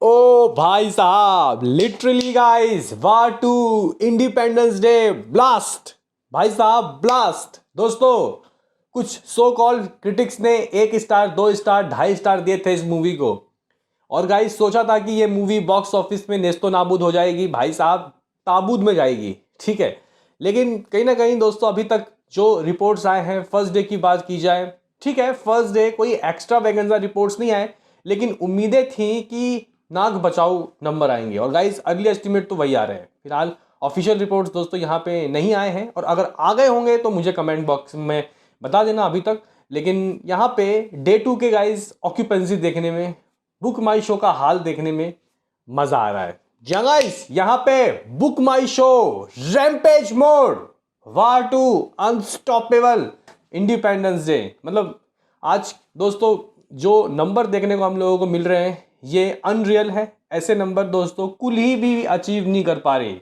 ओ भाई साहब, literally guys, War Two, Independence Day, blast. भाई साहब, ब्लास्ट। दोस्तों, कुछ सो कॉल्ड क्रिटिक्स ने 1 स्टार, 2 स्टार, 2.5 स्टार दिए थे इस मूवी को। और गाइस सोचा था कि ये मूवी बॉक्स ऑफिस में नेस्तो नाबूद हो जाएगी, भाई साहब ताबूद में जाएगी, ठीक है। लेकिन कहीं ना कहीं दोस्तों, अभी तक जो रिपोर्ट्स आए हैं, फर्स्ट डे की बात की जाए, ठीक है, फर्स्ट डे कोई एक्स्ट्रा वैगेंजा रिपोर्ट्स नहीं आए, लेकिन उम्मीदें थी कि नाक बचाओ नंबर आएंगे। और गाइस अगले एस्टिमेट तो वही आ रहे हैं। फिलहाल ऑफिशियल रिपोर्ट्स दोस्तों यहाँ पे नहीं आए हैं, और अगर आ गए होंगे तो मुझे कमेंट बॉक्स में बता देना अभी तक। लेकिन यहाँ पे डे 2 के गाइस ऑक्यूपेंसी देखने में, बुक माई शो का हाल देखने में मजा आ रहा है। गाइस यहाँ पे Book My Show, rampage mode, War Two, unstoppable, Independence Day. मतलब आज दोस्तों जो नंबर देखने को हम लोगों को मिल रहे हैं ये अनरियल है। ऐसे नंबर दोस्तों कुली भी अचीव नहीं कर पा रही।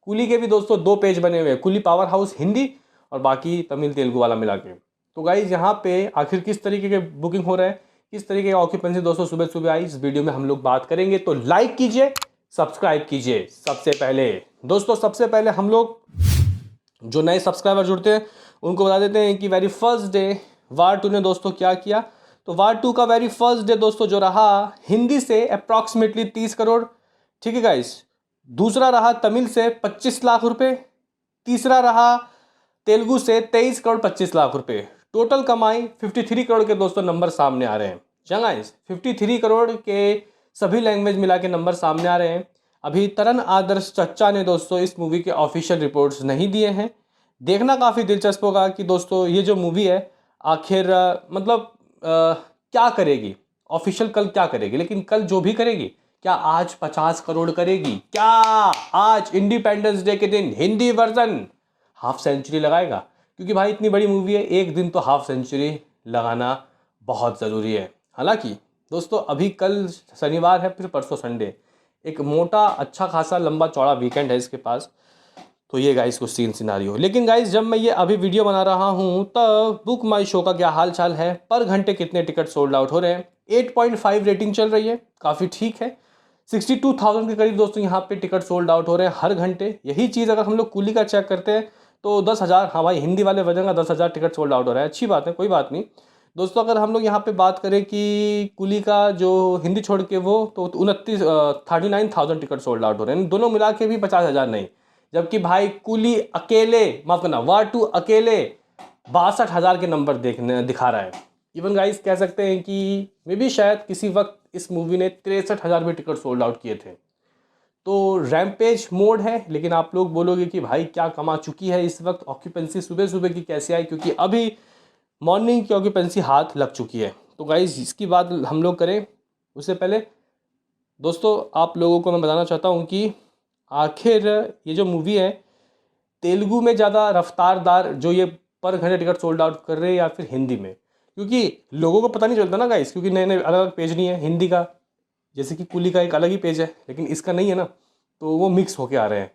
कुली के भी दोस्तों 2 पेज बने हुए हैं, कुली पावर हाउस हिंदी और बाकी तमिल तेलुगु वाला मिला के। तो गाइज यहाँ पे आखिर किस तरीके के बुकिंग हो रहा है, किस तरीके का ऑक्यूपेंसी दोस्तों सुबह सुबह आई, इस वीडियो में हम लोग बात करेंगे। तो लाइक कीजिए, सब्सक्राइब कीजिए। सबसे पहले दोस्तों, सबसे पहले हम लोग जो नए सब्सक्राइबर जुड़ते हैं उनको बता देते हैं कि वेरी फर्स्ट डे वार 2 ने दोस्तों क्या किया। तो वार 2 का वेरी फर्स्ट डे दोस्तों जो रहा, हिंदी से अप्रॉक्सीमेटली 30 करोड़, ठीक है गाइस। दूसरा रहा तमिल से 25 लाख रुपए। तीसरा रहा तेलुगु से 23 करोड़ 25 लाख रुपए। टोटल कमाई 53 करोड़ के दोस्तों नंबर सामने आ रहे हैं। गाइस 53 करोड़ के सभी लैंग्वेज मिला के नंबर सामने आ रहे हैं। अभी तरन आदर्श चच्चा ने दोस्तों इस मूवी के ऑफिशियल रिपोर्ट्स नहीं दिए हैं। देखना काफ़ी दिलचस्प होगा कि दोस्तों ये जो मूवी है आखिर मतलब क्या करेगी, ऑफिशियल कल क्या करेगी। लेकिन कल जो भी करेगी, क्या आज 50 करोड़ करेगी? क्या आज इंडिपेंडेंस डे के दिन हिंदी वर्जन हाफ सेंचुरी लगाएगा? क्योंकि भाई इतनी बड़ी मूवी है, एक दिन तो हाफ सेंचुरी लगाना बहुत ज़रूरी है। हालांकि दोस्तों अभी कल शनिवार है, फिर परसों संडे, एक मोटा अच्छा खासा लंबा चौड़ा वीकेंड है इसके पास। तो ये गाइस कुछ सीन सिनारियो। लेकिन गाइस जब मैं ये अभी वीडियो बना रहा हूँ तब बुक माई शो का क्या हाल चाल है, पर घंटे कितने टिकट सोल्ड आउट हो रहे हैं। 8.5 रेटिंग चल रही है, काफ़ी ठीक है। 62,000 के करीब दोस्तों यहाँ पे टिकट सोल्ड आउट हो रहे हैं हर घंटे। यही चीज़ अगर हम लोग कुली का चेक करते हैं तो 10,000, हाँ भाई हिंदी वाले वर्जन का 10,000 टिकट सोल्ड आउट हो रहा है। अच्छी बात है, कोई बात नहीं दोस्तों। अगर हम लोग यहाँ पे बात करें कि कुली का जो हिंदी छोड़ के वो तो 39,000 टिकट सोल्ड आउट हो रहे हैं, दोनों मिला के भी 50,000 नहीं। जबकि भाई कुली अकेले, माफ करना, वार 2 अकेले 62,000 के नंबर दिखा रहा है। इवन गाइस कह सकते हैं कि मे बी शायद किसी वक्त इस मूवी ने 63,000 भी टिकट सोल्ड आउट किए थे। तो रैम्पेज मोड है। लेकिन आप लोग बोलोगे कि भाई क्या कमा चुकी है इस वक्त, ऑक्यूपेंसी सुबह सुबह की कैसे आई? क्योंकि अभी मॉर्निंग की ऑक्यूपेंसी हाथ लग चुकी है। तो गाइस इसकी बात हम लोग करें उससे पहले दोस्तों आप लोगों को मैं बताना चाहता हूँ कि आखिर ये जो मूवी है तेलुगु में ज़्यादा रफ्तारदार जो ये पर घंटे टिकट सोल्ड आउट कर रहे हैं या फिर हिंदी में, क्योंकि लोगों को पता नहीं चलता ना गाइस, क्योंकि नए नए अलग अलग पेज नहीं है हिंदी का। जैसे कि कुली का एक अलग ही पेज है लेकिन इसका नहीं है ना, तो वो मिक्स होके आ रहे हैं।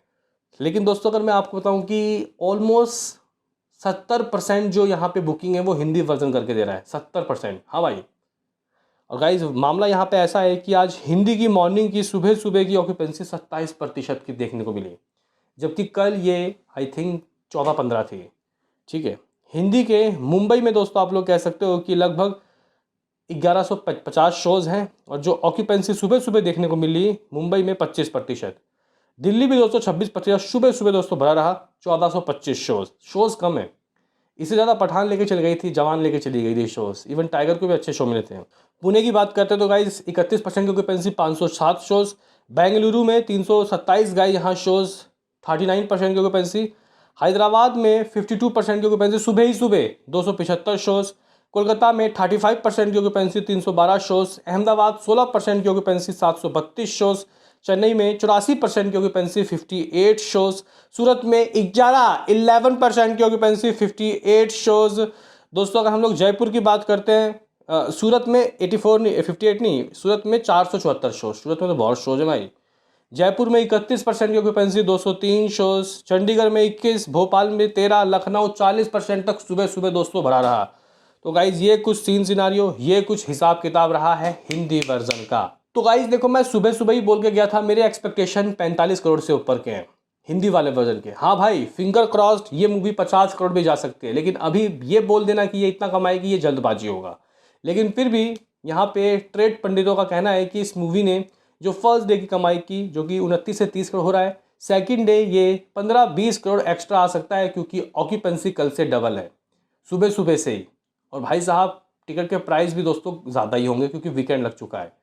लेकिन दोस्तों अगर मैं आपको बताऊं कि ऑलमोस्ट 70% जो यहाँ पे बुकिंग है वो हिंदी वर्जन करके दे रहा है। 70%, हाँ भाई। और गाइज मामला यहाँ पे ऐसा है कि आज हिंदी की मॉर्निंग की सुबह सुबह की ऑक्यूपेंसी 27% की देखने को मिली, जबकि कल ये आई थिंक 14-15 थी, ठीक है। हिंदी के मुंबई में दोस्तों आप लोग कह सकते हो कि लगभग 1150 शोज़ हैं, और जो ऑक्यूपेंसी सुबह सुबह देखने को मिली मुंबई में 25%। दिल्ली भी दोस्तों 26%, सुबह सुबह दोस्तों भरा रहा। 1425 शोज़ कम है। इससे ज़्यादा पठान लेके चली गई थी, जवान लेके चली गई थी शोज़। इवन टाइगर को भी अच्छे शो मिले थे। पुणे की बात करते तो गाइज 31% की ऑक्यूपेंसी, 507 शोज़। बेंगलुरु में 327 गाइज यहाँ शोज़, 39% की ऑक्यूपेंसी। हैदराबाद में 52% की ऑक्यूपेंसी, सुबह ही सुबह 275 शोज़। कोलकाता में 35% की ऑक्यूपेंसी, 312 शोज़। अहमदाबाद 16% की ऑक्यूपेंसी, 732 शोज़। चेन्नई में 84% की ऑक्यूपेंसी, 58 शोज़। सूरत में 11% की ऑक्यूपेंसी, 58 शोज़। दोस्तों अगर हम लोग जयपुर की बात करते हैं, सूरत में 84 नहीं, 58 नहीं, सूरत में 474 शोज़। सूरत में तो बहुत शोज़ है भाई। जयपुर में 31% की ऑक्यूपेंसी, 203 शोज़। चंडीगढ़ में 21, भोपाल में 13, लखनऊ 40% तक सुबह सुबह दोस्तों भरा रहा। तो गाइज ये कुछ सीन सिनारियो, ये कुछ हिसाब किताब रहा है हिंदी वर्जन का। तो गाइस देखो, मैं सुबह सुबह ही बोल के गया था मेरे एक्सपेक्टेशन 45 करोड़ से ऊपर के हैं हिंदी वाले वर्जन के। हाँ भाई, फिंगर क्रॉस्ड, ये मूवी 50 करोड़ भी जा सकती है, लेकिन अभी ये बोल देना कि ये इतना कमाएगी, ये जल्दबाजी होगा। लेकिन फिर भी यहाँ पे ट्रेड पंडितों का कहना है कि इस मूवी ने जो फर्स्ट डे की कमाई की, जो कि 29 से 30 करोड़ हो रहा है, सेकंड डे ये 15-20 करोड़ एक्स्ट्रा आ सकता है, क्योंकि ऑक्यूपेंसी कल से डबल है सुबह सुबह से ही। और भाई साहब, टिकट के प्राइस भी दोस्तों ज़्यादा ही होंगे क्योंकि वीकेंड लग चुका है।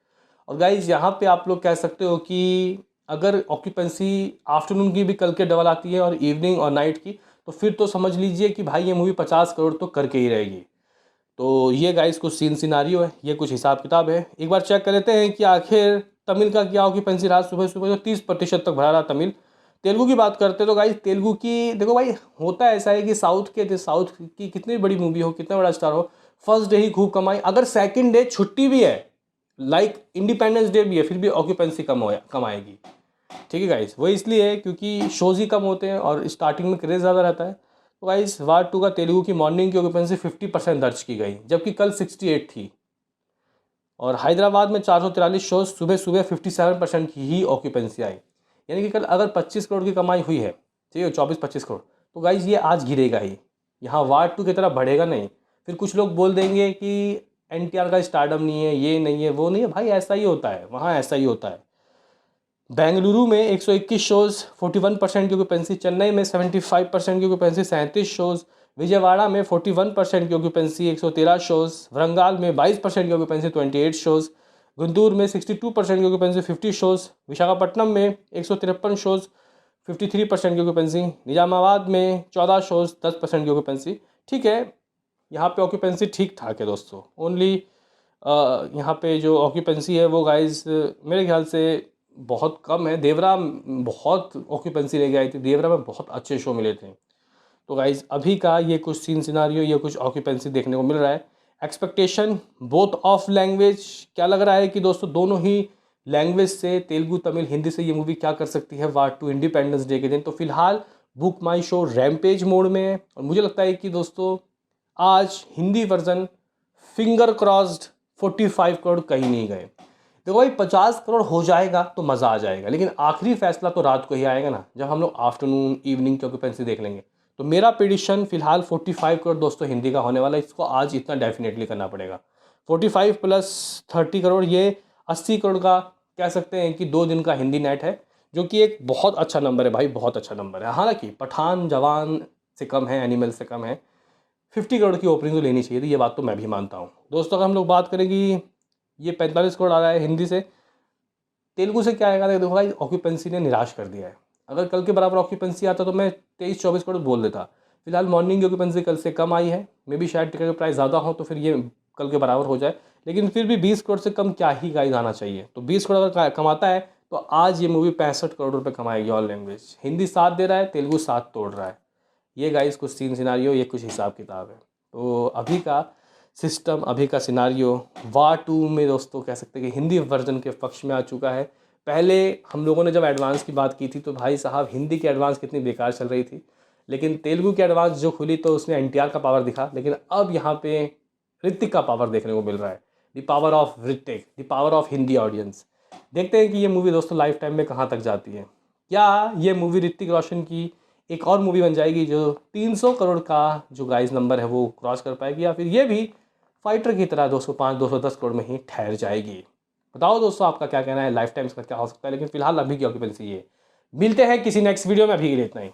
और गाइज यहाँ पे आप लोग कह सकते हो कि अगर ऑक्यूपेंसी आफ्टरनून की भी कल के डबल आती है और इवनिंग और नाइट की, तो फिर तो समझ लीजिए कि भाई ये मूवी 50 करोड़ तो करके ही रहेगी। तो ये गाइस कुछ सिनारियो है, ये कुछ हिसाब किताब है। एक बार चेक कर लेते हैं कि आखिर तमिल का क्या ऑक्यूपेंसी रहा सुबह सुबह, जो 30% तक भरा रहा तमिल। तेलुगु की बात करते हैं तो गाइस तेलुगु की देखो भाई, होता है ऐसा है कि साउथ की कितनी बड़ी मूवी हो, कितना बड़ा स्टार हो, फर्स्ट डे ही खूब कमाई। अगर सेकंड डे छुट्टी भी है, लाइक इंडिपेंडेंस डे भी है, फिर भी ऑक्यूपेंसी कमाएगी। ठीक है गाइस, वो इसलिए है क्योंकि शोज ही कम होते हैं और स्टार्टिंग में क्रेज़ ज़्यादा रहता है। तो गाइस वार 2 का तेलुगु की मॉर्निंग की ऑक्यूपेंसी 50% दर्ज की गई, जबकि कल 68 थी। और हैदराबाद में 443 शोज, सुबह सुबह 57% की ही ऑक्यूपेंसी आई। यानी कि कल अगर 25 करोड़ की कमाई हुई है, ठीक है, 24-25 करोड़, तो गाइस ये आज गिरेगा ही, यहाँ वार 2 की तरह बढ़ेगा नहीं। फिर कुछ लोग बोल देंगे कि NTR का स्टारडम नहीं है, ये नहीं है, वो नहीं है। भाई ऐसा ही होता है, वहाँ ऐसा ही होता है। बेंगलुरु में 121 शोज़, 41% की ऑक्यूपेंसी। चेन्नई में 75% की ऑक्यूपेंसी, 37 शोज़। विजयवाड़ा में 41% की ऑक्यूपेंसी, 113 शोज़। वरंगाल में 22% की ऑक्यूपेंसी, 28 शोज़। गुंटूर में 62% की ऑक्यूपेंसी, 50 शोज़। विशाखापट्टनम में 153 शोज़, 53% की ऑक्यूपेंसी। निजामाबाद में 14 शोज़, 10% की ऑक्यूपेंसी। ठीक है, यहाँ पे ऑक्यूपेंसी ठीक ठाक है दोस्तों। ओनली यहाँ पे जो ऑक्यूपेंसी है वो गाइस मेरे ख्याल से बहुत कम है। देवरा बहुत ऑक्यूपेंसी लेके आई थी, देवरा में बहुत अच्छे शो मिले थे। तो गाइज अभी का ये कुछ सीन सिनारियो, ये कुछ ऑक्यूपेंसी देखने को मिल रहा है। एक्सपेक्टेशन बोथ ऑफ लैंग्वेज, क्या लग रहा है कि दोस्तों दोनों ही लैंग्वेज से, तेलुगु तमिल हिंदी से, ये मूवी क्या कर सकती है वार 2 इंडिपेंडेंस डे के दिन। तो फिलहाल book My show rampage mode में है, और मुझे लगता है कि दोस्तों आज Hindi version finger crossed 45 crore कहीं नहीं गए। देखो भाई, 50 करोड़ हो जाएगा तो मज़ा आ जाएगा, लेकिन आखिरी फैसला तो रात को ही आएगा ना, जब हम लोग आफ्टरनून इवनिंग की ऑक्यूपेंसी देख लेंगे। तो मेरा प्रेडिक्शन फिलहाल 45 करोड़ दोस्तों हिंदी का होने वाला है। इसको आज इतना डेफिनेटली करना पड़ेगा। 45 प्लस 30 करोड़, ये 80 करोड़ का कह सकते हैं कि 2 दिन का हिंदी नेट है, जो कि एक बहुत अच्छा नंबर है भाई, बहुत अच्छा नंबर है। हालांकि पठान जवान से कम है, एनिमल से कम है। 50 करोड़ की ओपनिंग तो लेनी चाहिए थी, ये बात तो मैं भी मानता हूँ दोस्तों। अगर हम लोग बात करें कि ये 45 करोड़ आ रहा है हिंदी से, तेलुगु से क्या आएगा, देखो भाई ऑक्यूपेंसी ने निराश कर दिया है। अगर कल के बराबर ऑक्यूपेंसी आता तो मैं 23-24 करोड़ बोल देता। फिलहाल मॉर्निंग की ऑक्यूपेंसी कल से कम आई है, मे भी शायद टिकट का प्राइस ज़्यादा हो तो फिर ये कल के बराबर हो जाए, लेकिन फिर भी 20 करोड़ से कम क्या ही गाइस आना चाहिए। तो 20 करोड़ अगर कमाता है तो आज ये मूवी 65 करोड़ रुपये कमाएगी ऑल लैंग्वेज। हिंदी 7 दे रहा है, तेलुगु 7 तोड़ रहा है। ये गाइस कुछ सीन सिनारियो, ये कुछ हिसाब किताब है। तो अभी का सिस्टम, अभी का सिनारियो वार 2 में दोस्तों कह सकते हैं कि हिंदी वर्जन के पक्ष में आ चुका है। पहले हम लोगों ने जब एडवांस की बात की थी तो भाई साहब हिंदी की एडवांस कितनी बेकार चल रही थी, लेकिन तेलुगु की एडवांस जो खुली तो उसने NTR का पावर दिखा। लेकिन अब यहाँ पे ऋतिक का पावर देखने को मिल रहा है, the power of Hrithik, the power of Hindi audience. देखते हैं कि ये मूवी दोस्तों लाइफ टाइम में कहाँ तक जाती है। क्या ये मूवी ऋतिक रोशन की एक और मूवी बन जाएगी जो 300 करोड़ का जो गाइस नंबर है वो क्रॉस कर पाएगी, या फिर ये भी फाइटर की तरह 205-210 करोड़ में ही ठहर जाएगी। बताओ दोस्तों आपका क्या कहना है, लाइफ टाइम इसका क्या हो सकता है। लेकिन फिलहाल अभी की ऑक्यूपेंसी ये। मिलते हैं किसी नेक्स्ट वीडियो में, अभी के लिए इतना ही।